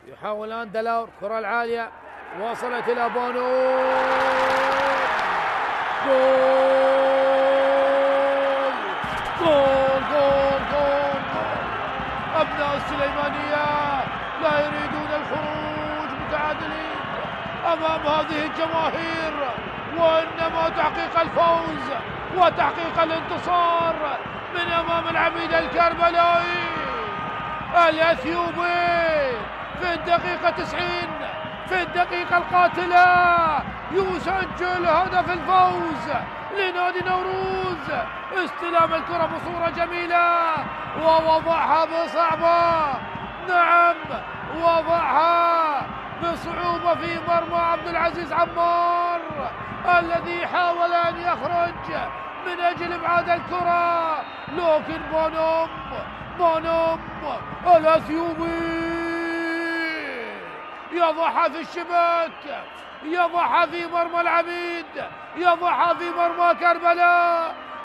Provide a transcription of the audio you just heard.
يحاول الآن دلاور، كرة العالية وصلت إلى بونو. جول جول جول جول. أبناء السليمانية لا يريدون الخروج متعادلين أمام هذه الجماهير، وإنما تحقيق الفوز وتحقيق الانتصار من أمام العميد الكربلائي الأثيوبي. في الدقيقة 90 في الدقيقة القاتلة يسجل هدف الفوز لنادي نوروز. استلام الكرة بصورة جميلة ووضعها بصعبة، نعم وضعها بصعوبة في مرمى عبد العزيز عمار الذي حاول أن يخرج من أجل إبعاد الكرة، لكن بونوم الأثيوبي يضعها في الشباك، يضعها في مرمى العميد، يضعها في مرمى كربلاء.